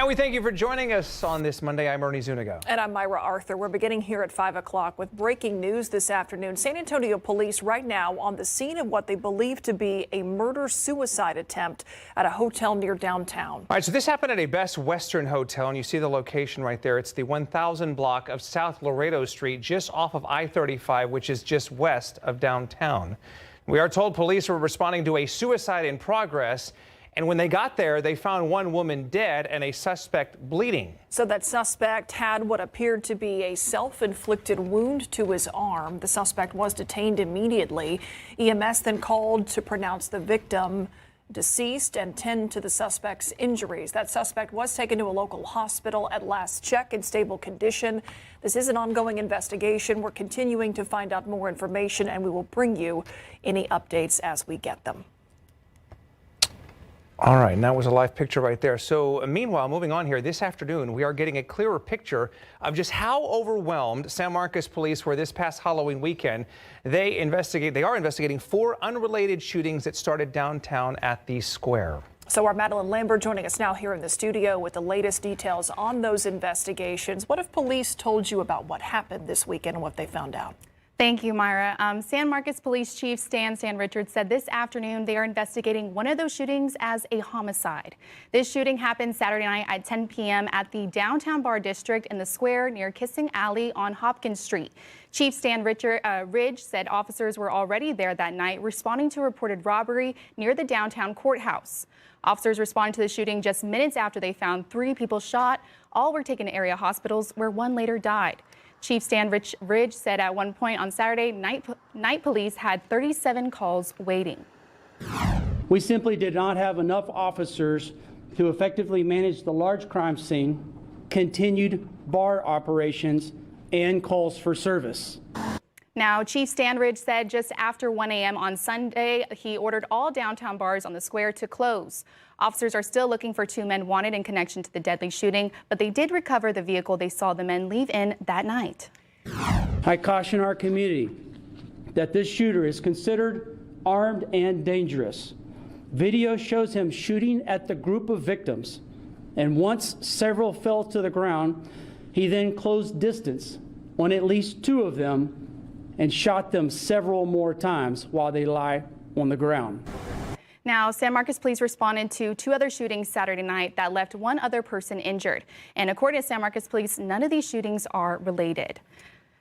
And we thank you for joining us on this Monday. I'm Ernie Zuniga. And I'm Myra Arthur. We're beginning here at 5 o'clock with breaking news this afternoon. San Antonio police right now on the scene of what they believe to be a murder-suicide attempt at a hotel near downtown. All right, so this happened at a Best Western hotel, and you see the location right there. It's the 1000 block of South Laredo Street, just off of I-35, which is just west of downtown. We are told police were responding to a suicide in progress. And when they got there, they found one woman dead and a suspect bleeding. So that suspect had what appeared to be a self-inflicted wound to his arm. The suspect was detained immediately. EMS then called to pronounce the victim deceased and tend to the suspect's injuries. That suspect was taken to a local hospital at last check in stable condition. This is an ongoing investigation. We're continuing to find out more information, and we will bring you any updates as we get them. All right, and that was a live picture right there. So meanwhile, moving on here, this afternoon, we are getting a clearer picture of just how overwhelmed San Marcos police were this past Halloween weekend. They are investigating 4 unrelated shootings that started downtown at the square. So our Madeline Lambert joining us now here in the studio with the latest details on those investigations. What have police told you about what happened this weekend and what they found out? Thank you, Myra. San Marcos Police Chief Stan Richards said this afternoon they are investigating one of those shootings as a homicide. This shooting happened Saturday night at 10 p.m. at the downtown bar district in the square near Kissing Alley on Hopkins Street. Chief Stan Ridge said officers were already there that night responding to a reported robbery near the downtown courthouse. Officers responded to the shooting just minutes after they found 3 people shot. All were taken to area hospitals where one later died. Chief Stan Ridge said at one point on Saturday, night police had 37 calls waiting. We simply did not have enough officers to effectively manage the large crime scene, continued bar operations, and calls for service. Now, Chief Stan Ridge said just after 1 a.m. on Sunday, he ordered all downtown bars on the square to close. Officers are still looking for 2 men wanted in connection to the deadly shooting, but they did recover the vehicle they saw the men leave in that night. I caution our community that this shooter is considered armed and dangerous. Video shows him shooting at the group of victims, and once several fell to the ground, he then closed distance on at least 2 of them and shot them several more times while they lie on the ground. Now, San Marcos police responded to 2 other shootings Saturday night that left 1 other person injured. And according to San Marcos police, none of these shootings are related.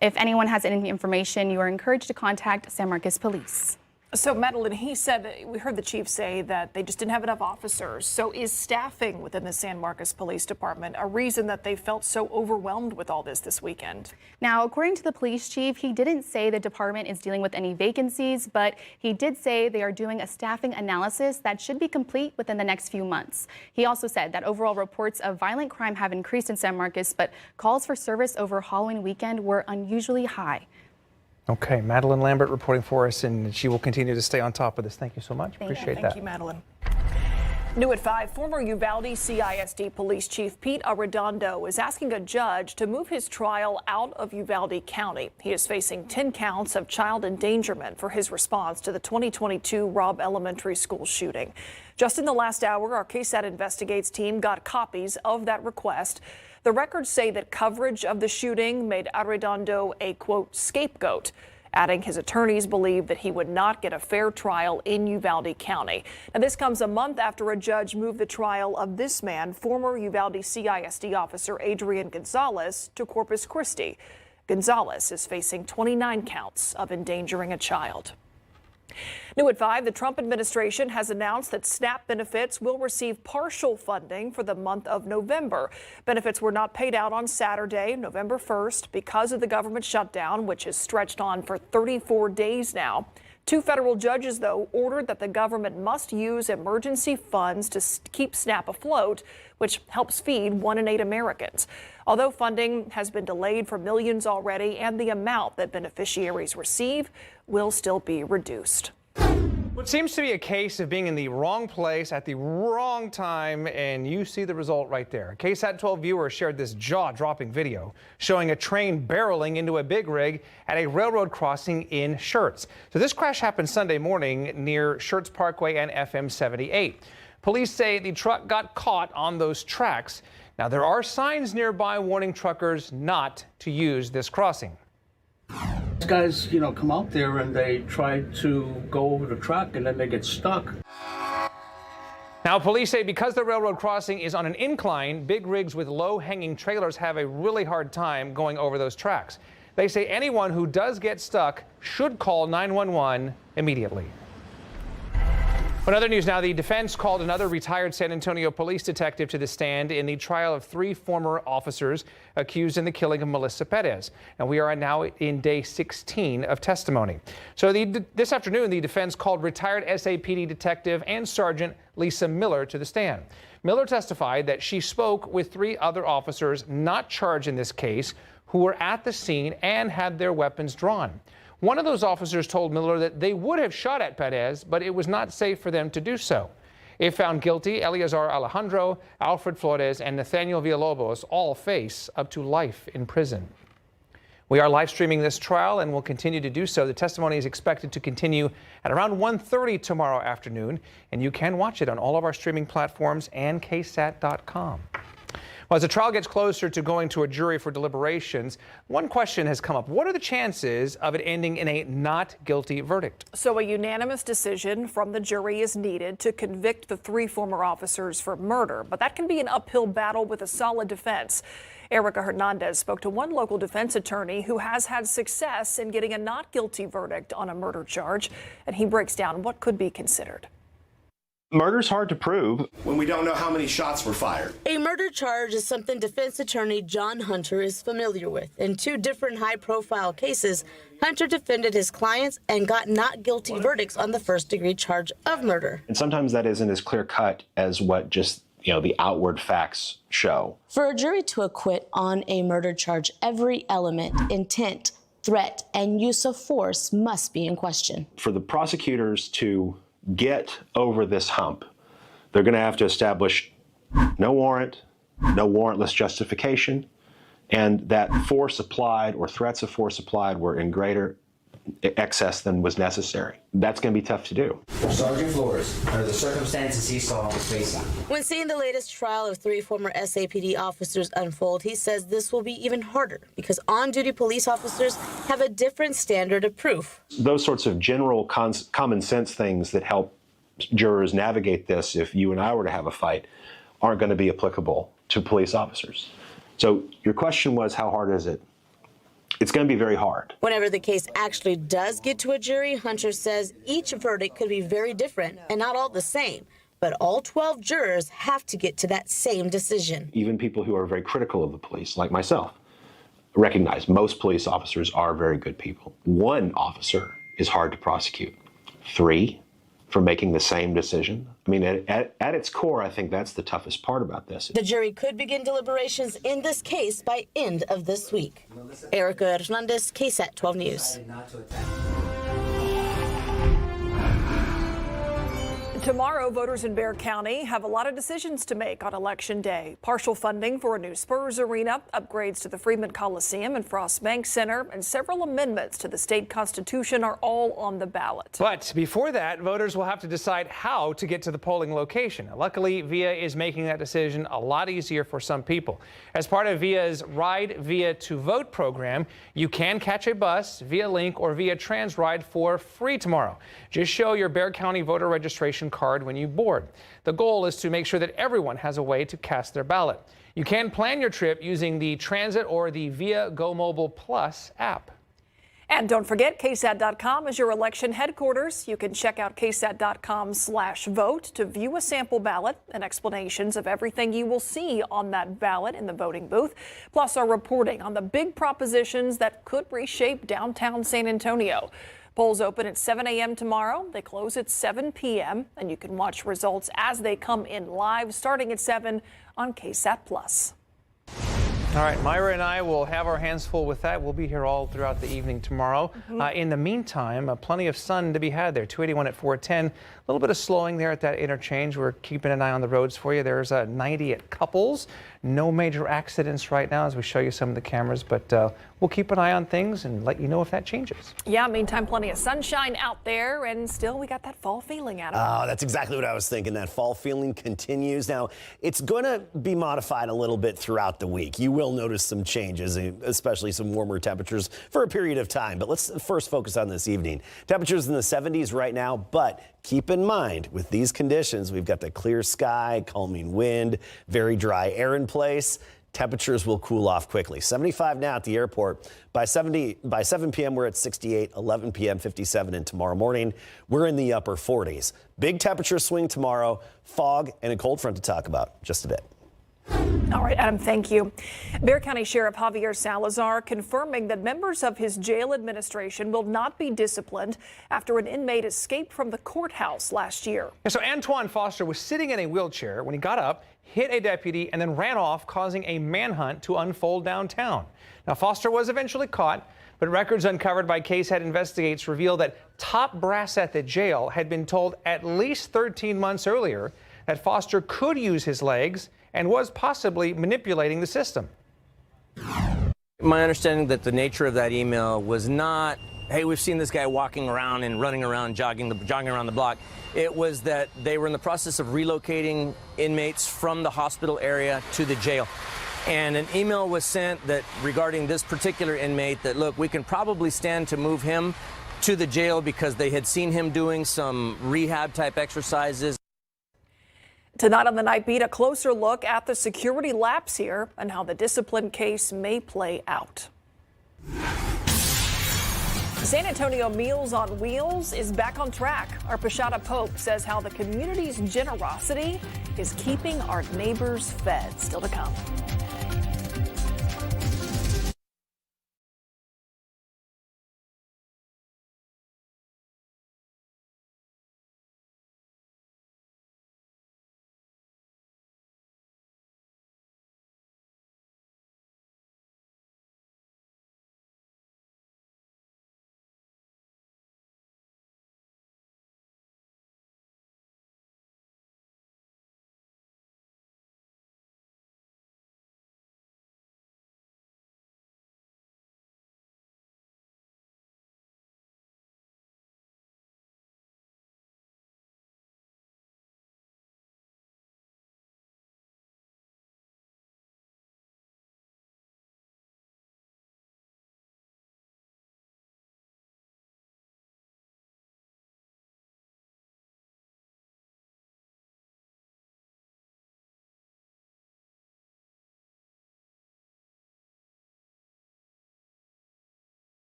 If anyone has any information, you are encouraged to contact San Marcos police. So, Madeline, he said, we heard the chief say that they just didn't have enough officers. So is staffing within the San Marcos Police Department a reason that they felt so overwhelmed with all this weekend? Now, according to the police chief, he didn't say the department is dealing with any vacancies, but he did say they are doing a staffing analysis that should be complete within the next few months. He also said that overall reports of violent crime have increased in San Marcos, but calls for service over Halloween weekend were unusually high. Okay, Madeline Lambert reporting for us, and she will continue to stay on top of this. Thank you so much. Appreciate that. Thank you, Madeline. New at 5, former Uvalde CISD Police Chief Pete Arredondo is asking a judge to move his trial out of Uvalde County. He is facing 10 counts of child endangerment for his response to the 2022 Robb Elementary School shooting. Just in the last hour, our KSAT Investigates team got copies of that request. The records say that coverage of the shooting made Arredondo a, quote, scapegoat, adding his attorneys believe that he would not get a fair trial in Uvalde County. Now, this comes a month after a judge moved the trial of this man, former Uvalde CISD officer Adrian Gonzalez, to Corpus Christi. Gonzalez is facing 29 counts of endangering a child. New at 5, the Trump administration has announced that SNAP benefits will receive partial funding for the month of November. Benefits were not paid out on Saturday, November 1st, because of the government shutdown, which has stretched on for 34 days now. 2 federal judges, though, ordered that the government must use emergency funds to keep SNAP afloat, which helps feed 1 in 8 Americans. Although funding has been delayed for millions already, and the amount that beneficiaries receive will still be reduced. What seems to be a case of being in the wrong place at the wrong time, and you see the result right there. KSAT 12 viewers shared this jaw-dropping video showing a train barreling into a big rig at a railroad crossing in Schertz. So this crash happened Sunday morning near Schertz Parkway and FM 78. Police say the truck got caught on those tracks. Now, there are signs nearby warning truckers not to use this crossing. These guys, come out there and they try to go over the track and then they get stuck. Now, police say because the railroad crossing is on an incline, big rigs with low-hanging trailers have a really hard time going over those tracks. They say anyone who does get stuck should call 911 immediately. In other news now, the defense called another retired San Antonio police detective to the stand in the trial of 3 former officers accused in the killing of Melissa Perez. And we are now in day 16 of testimony. So this afternoon, the defense called retired SAPD detective and Sergeant Lisa Miller to the stand. Miller testified that she spoke with 3 other officers not charged in this case who were at the scene and had their weapons drawn. One of those officers told Miller that they would have shot at Perez, but it was not safe for them to do so. If found guilty, Eleazar Alejandro, Alfred Flores, and Nathaniel Villalobos all face up to life in prison. We are live streaming this trial and will continue to do so. The testimony is expected to continue at around 1:30 tomorrow afternoon, and you can watch it on all of our streaming platforms and KSAT.com. Well, as the trial gets closer to going to a jury for deliberations, one question has come up. What are the chances of it ending in a not guilty verdict? So a unanimous decision from the jury is needed to convict the 3 former officers for murder, but that can be an uphill battle with a solid defense. Erica Hernandez spoke to one local defense attorney who has had success in getting a not guilty verdict on a murder charge, and he breaks down what could be considered. Murder's hard to prove when we don't know how many shots were fired. A murder charge is something defense attorney John Hunter is familiar with. In 2 different high-profile cases, Hunter defended his clients and got not guilty verdicts on the first-degree charge of murder. And sometimes that isn't as clear-cut as what just, the outward facts show. For a jury to acquit on a murder charge, every element, intent, threat, and use of force must be in question. For the prosecutors to get over this hump, they're going to have to establish no warrant, no warrantless justification, and that force applied or threats of force applied were in greater excess than was necessary. That's going to be tough to do. Sergeant Flores, under the circumstances he saw facing. When seeing the latest trial of 3 former SAPD officers unfold, he says this will be even harder because on-duty police officers have a different standard of proof. Those sorts of general common sense things that help jurors navigate this if you and I were to have a fight aren't going to be applicable to police officers. So your question was, how hard is it? It's going to be very hard. Whenever the case actually does get to a jury, Hunter says each verdict could be very different and not all the same. But all 12 jurors have to get to that same decision. Even people who are very critical of the police, like myself, recognize most police officers are very good people. 1 officer is hard to prosecute. 3 for making the same decision. I mean, at its core, I think that's the toughest part about this. The jury could begin deliberations in this case by end of this week. Erica Hernandez, KSAT 12 News. Tomorrow, voters in Bexar County have a lot of decisions to make on Election Day. Partial funding for a new Spurs arena, upgrades to the Freeman Coliseum and Frost Bank Center, and several amendments to the state constitution are all on the ballot. But before that, voters will have to decide how to get to the polling location. Luckily, VIA is making that decision a lot easier for some people. As part of VIA's Ride VIA to Vote program, you can catch a bus, VIA Link, or VIA Transride for free tomorrow. Just show your Bexar County voter registration card when you board. The goal is to make sure that everyone has a way to cast their ballot. You can plan your trip using the Transit or the VIA Go Mobile Plus app. And don't forget, KSAT.com is your election headquarters. You can check out KSAT.com/vote to view a sample ballot and explanations of everything you will see on that ballot in the voting booth, plus our reporting on the big propositions that could reshape downtown San Antonio. Polls open at 7 a.m. tomorrow. They close at 7 p.m. and you can watch results as they come in live starting at 7 on KSAT+. All right, Myra and I will have our hands full with that. We'll be here all throughout the evening tomorrow. In the meantime, plenty of sun to be had there. 281 at 410. A little bit of slowing there at that interchange. We're keeping an eye on the roads for you. There's 90 at Couples. No major accidents right now as we show you some of the cameras, but we'll keep an eye on things and let you know if that changes. Yeah, meantime, plenty of sunshine out there, and still we got that fall feeling out of it. Oh, that's exactly what I was thinking. That fall feeling continues. Now, it's going to be modified a little bit throughout the week. You will notice some changes, especially some warmer temperatures for a period of time. But let's first focus on this evening. Temperatures in the 70s right now, but keep in mind, with these conditions, we've got the clear sky, calming wind, very dry air in place. Temperatures will cool off quickly. 75 now at the airport. By 7 p.m., we're at 68, 11 p.m., 57, and tomorrow morning, we're in the upper 40s. Big temperature swing tomorrow, fog, and a cold front to talk about just a bit. All right, Adam, thank you. Bexar County Sheriff Javier Salazar confirming that members of his jail administration will not be disciplined after an inmate escaped from the courthouse last year. So Antoine Foster was sitting in a wheelchair when he got up, hit a deputy, and then ran off, causing a manhunt to unfold downtown. Now, Foster was eventually caught, but records uncovered by KSAT Investigates reveal that top brass at the jail had been told at least 13 months earlier that Foster could use his legs and was possibly manipulating the system. My understanding that the nature of that email was not, hey, we've seen this guy walking around and running around, jogging around the block. It was that they were in the process of relocating inmates from the hospital area to the jail. And an email was sent that regarding this particular inmate that, look, we can probably stand to move him to the jail because they had seen him doing some rehab type exercises. Tonight on the Night Beat, a closer look at the security lapse here and how the discipline case may play out. San Antonio Meals on Wheels is back on track. Our Pashada Pope says how the community's generosity is keeping our neighbors fed. Still to come.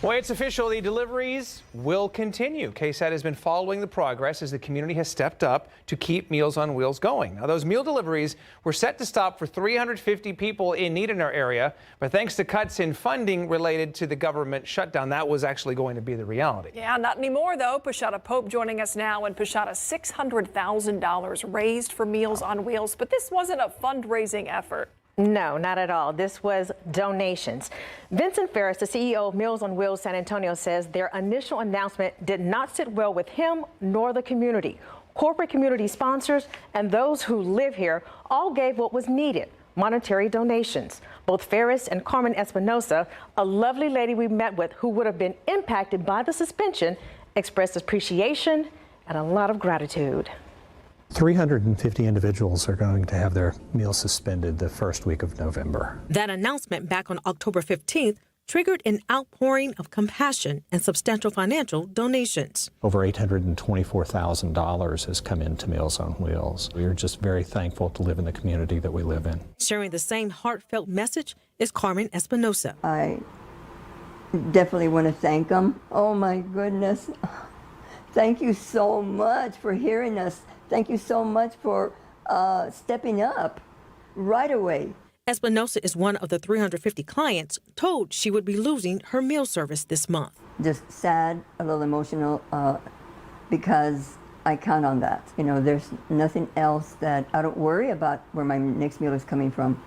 Well, it's official. The deliveries will continue. KSAT has been following the progress as the community has stepped up to keep Meals on Wheels going. Now, those meal deliveries were set to stop for 350 people in need in our area, but thanks to cuts in funding related to the government shutdown, that was actually going to be the reality. Yeah, not anymore, though. Pashada Pope joining us now. And Pashada, $600,000 raised for Meals on Wheels, but this wasn't a fundraising effort. No, not at all. This was donations. Vincent Ferris, the CEO of Meals on Wheels San Antonio, says their initial announcement did not sit well with him nor the community. Corporate community sponsors and those who live here all gave what was needed, monetary donations. Both Ferris and Carmen Espinosa, a lovely lady we met with who would have been impacted by the suspension, expressed appreciation and a lot of gratitude. 350 individuals are going to have their meals suspended the first week of November. That announcement back on October 15th triggered an outpouring of compassion and substantial financial donations. Over $824,000 has come into Meals on Wheels. We are just very thankful to live in the community that we live in. Sharing the same heartfelt message is Carmen Espinosa. I definitely want to thank them. Oh my goodness. Thank you so much for hearing us. Thank you so much for stepping up right away. Espinosa is one of the 350 clients told she would be losing her meal service this month. Just sad, a little emotional, because I count on that. You know, there's nothing else that I don't worry about where my next meal is coming from,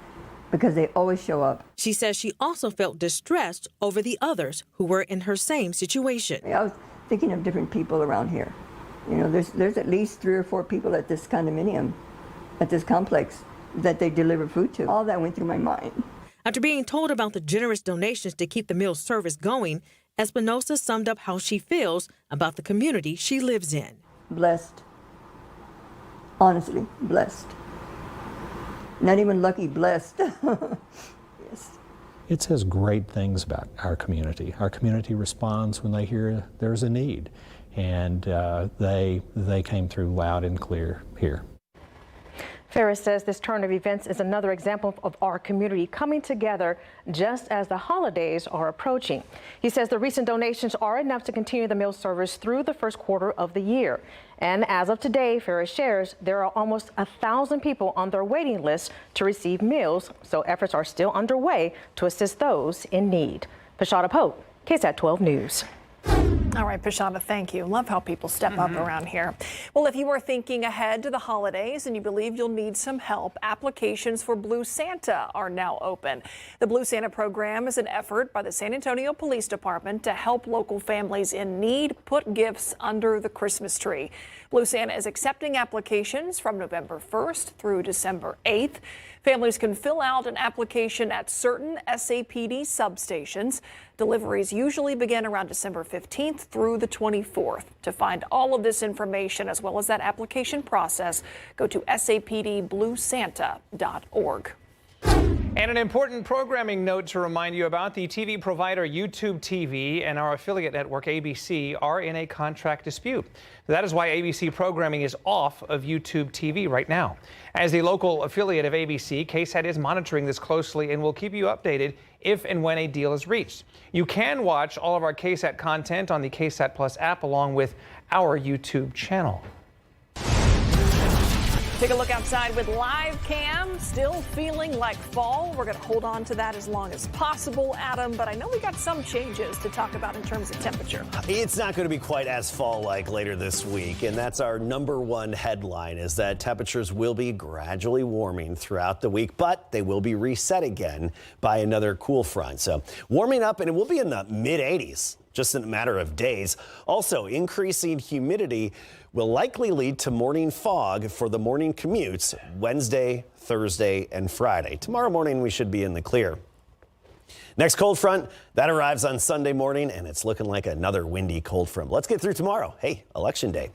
because they always show up. She says she also felt distressed over the others who were in her same situation. I was thinking of different people around here. You know, there's at least 3 or 4 people at this condominium, at this complex, that they deliver food to. All that went through my mind. After being told about the generous donations to keep the meal service going, Espinosa summed up how she feels about the community she lives in. Blessed. Honestly, blessed. Not even lucky, blessed. Yes. It says great things about our community. Our community responds when they hear there's a need. And they came through loud and clear here. Ferris says this turn of events is another example of our community coming together just as the holidays are approaching. He says the recent donations are enough to continue the meal service through the first quarter of the year. And as of today, Ferris shares there are almost 1,000 people on their waiting list to receive meals, so efforts are still underway to assist those in need. Pashada Pope, KSAT 12 News. All right, Pashada, thank you. Love how people step up around here. Well, if you are thinking ahead to the holidays and you believe you'll need some help, applications for Blue Santa are now open. The Blue Santa program is an effort by the San Antonio Police Department to help local families in need put gifts under the Christmas tree. Blue Santa is accepting applications from November 1st through December 8th. Families can fill out an application at certain SAPD substations. Deliveries usually begin around December 15th through the 24th. To find all of this information as well as that application process, go to sapdbluesanta.org. And an important programming note to remind you about: the TV provider YouTube TV and our affiliate network ABC are in a contract dispute. That is why ABC programming is off of YouTube TV right now. As the local affiliate of ABC, KSAT is monitoring this closely and will keep you updated if and when a deal is reached. You can watch all of our KSAT content on the KSAT Plus app along with our YouTube channel. Take a look outside with live cam. Still feeling like fall. We're going to hold on to that as long as possible, Adam, but I know we got some changes to talk about in terms of temperature. It's not going to be quite as fall-like later this week, and that's our #1 headline, is that temperatures will be gradually warming throughout the week, but they will be reset again by another cool front. So warming up, and it will be in the mid-80s. Just in a matter of days. Also, increasing humidity will likely lead to morning fog for the morning commutes Wednesday, Thursday, and Friday. Tomorrow morning, we should be in the clear. Next cold front, that arrives on Sunday morning, and it's looking like another windy cold front. Let's get through tomorrow. Hey, Election Day.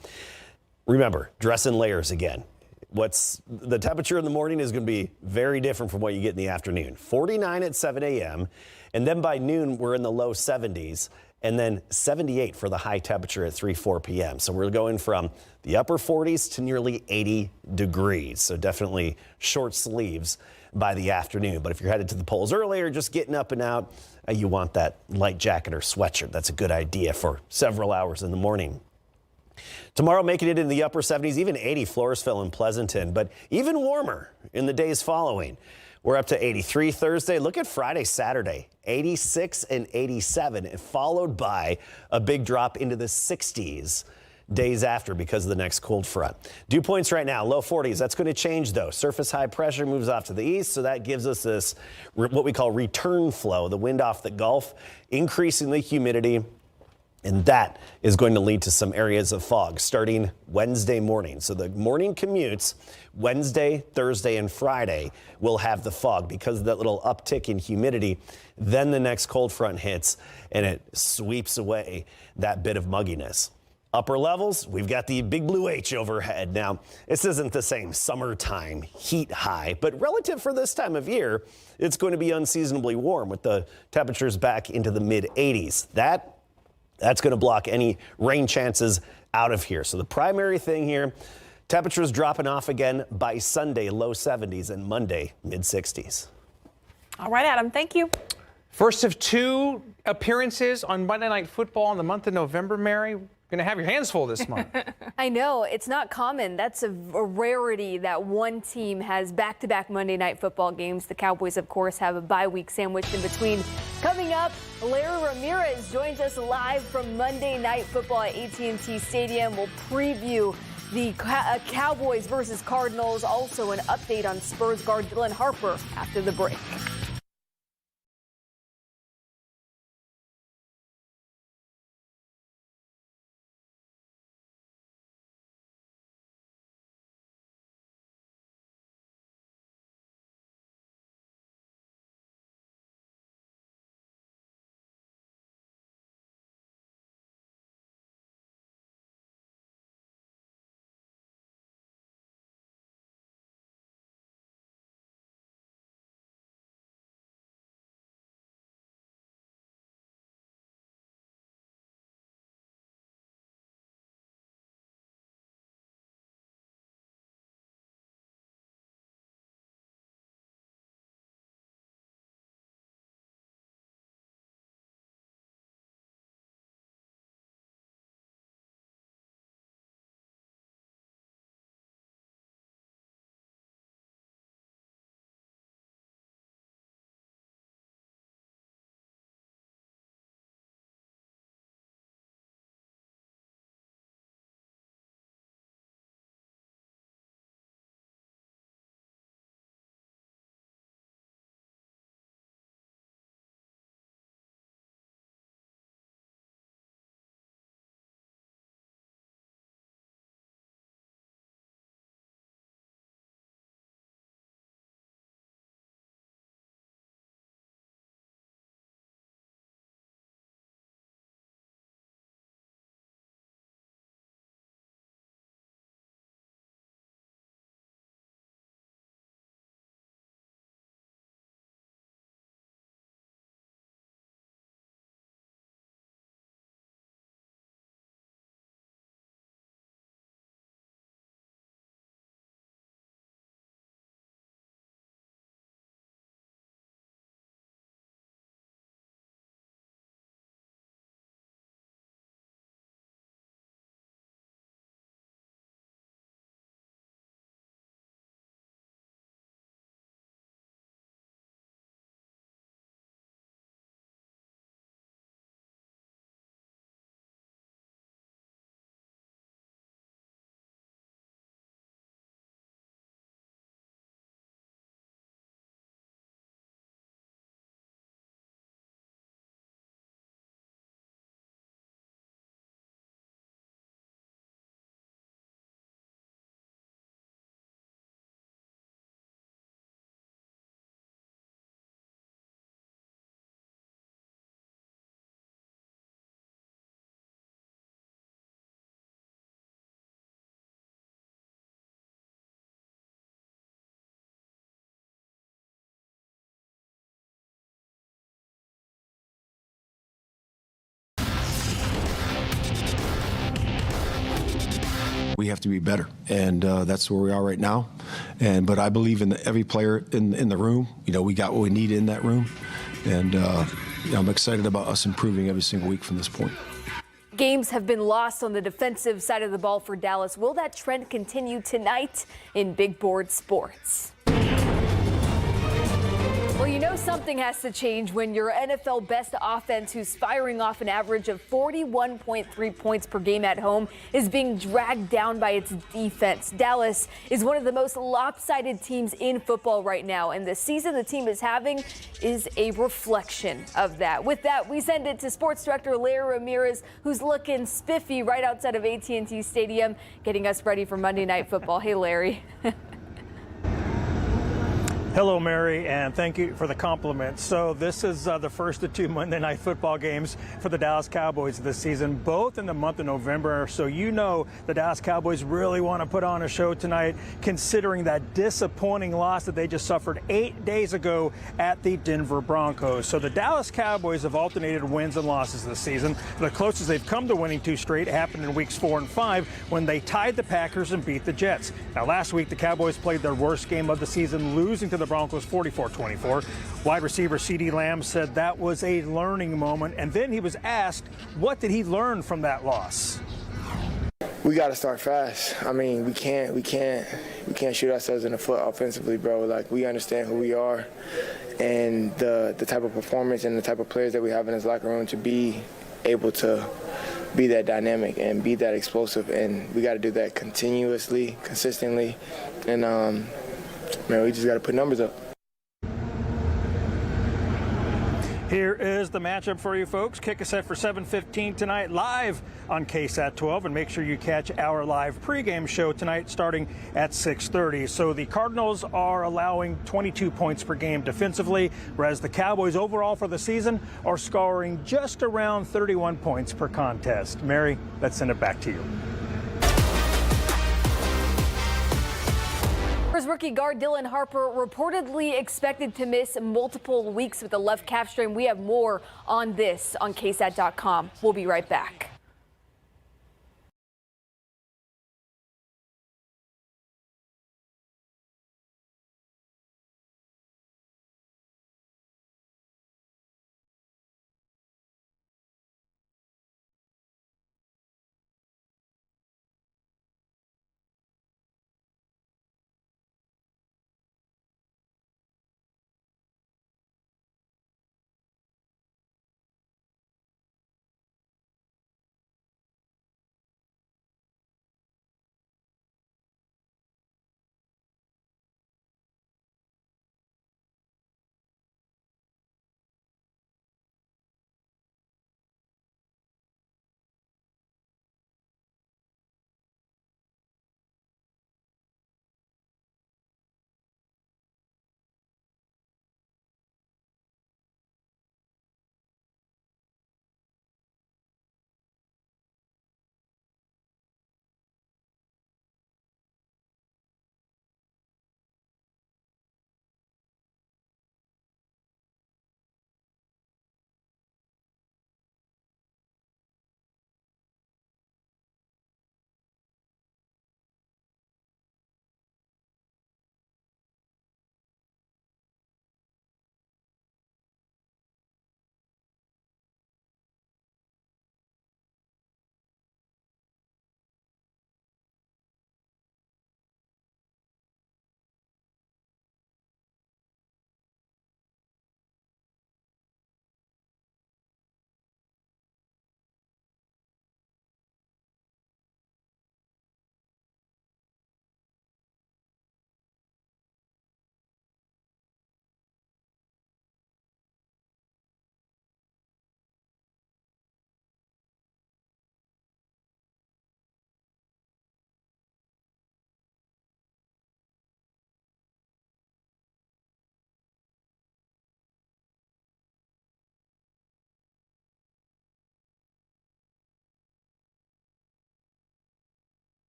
Remember, dress in layers again. The temperature in the morning is going to be very different from what you get in the afternoon. 49 at 7 a.m. And then by noon, we're in the low 70s. and then 78 for the high temperature at 4 p.m. So we're going from the upper 40s to nearly 80 degrees. So definitely short sleeves by the afternoon. But if you're headed to the polls earlier, just getting up and out, you want that light jacket or sweatshirt. That's a good idea for several hours in the morning. Tomorrow making it in the upper 70s, even 80 Floresville and Pleasanton, but even warmer in the days following. We're up to 83 Thursday. Look at Friday, Saturday, 86 and 87, followed by a big drop into the 60s days after because of the next cold front. Dew points right now, low 40s. That's going to change, though. Surface high pressure moves off to the east, so that gives us this, what we call return flow, the wind off the Gulf, increasing the humidity. And that is going to lead to some areas of fog starting Wednesday morning. So the morning commutes, Wednesday, Thursday, and Friday will have the fog because of that little uptick in humidity. Then the next cold front hits and it sweeps away that bit of mugginess. Upper levels, we've got the big blue H overhead. Now, this isn't the same summertime heat high, but relative for this time of year, it's going to be unseasonably warm with the temperatures back into the mid 80s. That's going to block any rain chances out of here. So the primary thing here, temperatures dropping off again by Sunday, low 70s, and Monday, mid 60s. All right, Adam, thank you. First of 2 appearances on Monday Night Football in the month of November, Mary. Going to have your hands full this month. I know, it's not common. That's a rarity that one team has back-to-back Monday Night Football games. The Cowboys, of course, have a bye week sandwiched in between. Coming up, Larry Ramirez joins us live from Monday Night Football at AT&T Stadium. We'll preview the Cowboys versus Cardinals. Also an update on Spurs guard Dylan Harper after the break. We have to be better, and that's where we are right now. But I believe in every player in the room. You know, we got what we need in that room, and I'm excited about us improving every single week from this point. Games have been lost on the defensive side of the ball for Dallas. Will that trend continue tonight in Big Board Sports? Well, you know something has to change when your NFL best offense, who's firing off an average of 41.3 points per game at home, is being dragged down by its defense. Dallas is one of the most lopsided teams in football right now, and the season the team is having is a reflection of that. With that, we send it to Sports Director Larry Ramirez, who's looking spiffy right outside of AT&T Stadium, getting us ready for Monday Night Football. Hey, Larry. Hello, Mary, and thank you for the compliment. So this is the first of 2 Monday Night Football games for the Dallas Cowboys this season, both in the month of November. So you know the Dallas Cowboys really want to put on a show tonight, considering that disappointing loss that they just suffered 8 days ago at the Denver Broncos. So the Dallas Cowboys have alternated wins and losses this season. The closest they've come to winning 2 straight happened in weeks 4 and 5 when they tied the Packers and beat the Jets. Now, last week, the Cowboys played their worst game of the season, losing to the Broncos 44-24. Wide receiver CeeDee Lamb said that was a learning moment, and then he was asked, what did he learn from that loss? We got to start fast. I mean, we can't shoot ourselves in the foot offensively, bro. Like, we understand who we are and the type of performance and the type of players that we have in this locker room to be able to be that dynamic and be that explosive, and we got to do that continuously, consistently, and man, we just got to put numbers up. Here is the matchup for you folks. Kick us set for 7:15 tonight, live on KSAT 12, and make sure you catch our live pregame show tonight starting at 6:30. So the Cardinals are allowing 22 points per game defensively, whereas the Cowboys overall for the season are scoring just around 31 points per contest. Mary, let's send it back to you. Rookie guard Dylan Harper reportedly expected to miss multiple weeks with a left calf strain. We have more on this on KSAT.com. We'll be right back.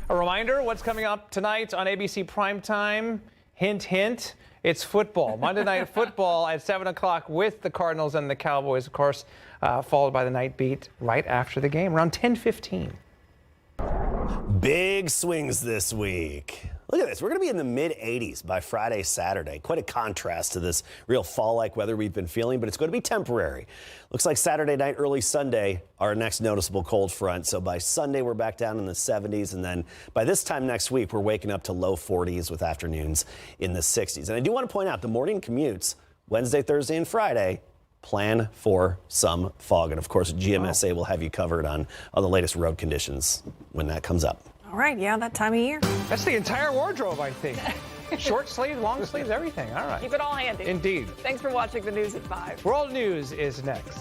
A reminder, what's coming up tonight on ABC Primetime? Hint, hint, it's football. Monday Night Football at 7 o'clock with the Cardinals and the Cowboys, of course, followed by the night beat right after the game, around 10:15. Big swings this week. Look at this. We're going to be in the mid-80s by Friday, Saturday. Quite a contrast to this real fall-like weather we've been feeling, but it's going to be temporary. Looks like Saturday night, early Sunday, our next noticeable cold front. So by Sunday, we're back down in the 70s. And then by this time next week, we're waking up to low 40s with afternoons in the 60s. And I do want to point out the morning commutes, Wednesday, Thursday, and Friday, plan for some fog. And of course, GMSA will have you covered on all the latest road conditions when that comes up. All right, yeah, that time of year. That's the entire wardrobe, I think. Short sleeves, long sleeves, everything. All right. Keep it all handy. Indeed. Thanks for watching the news at 5. World News is next.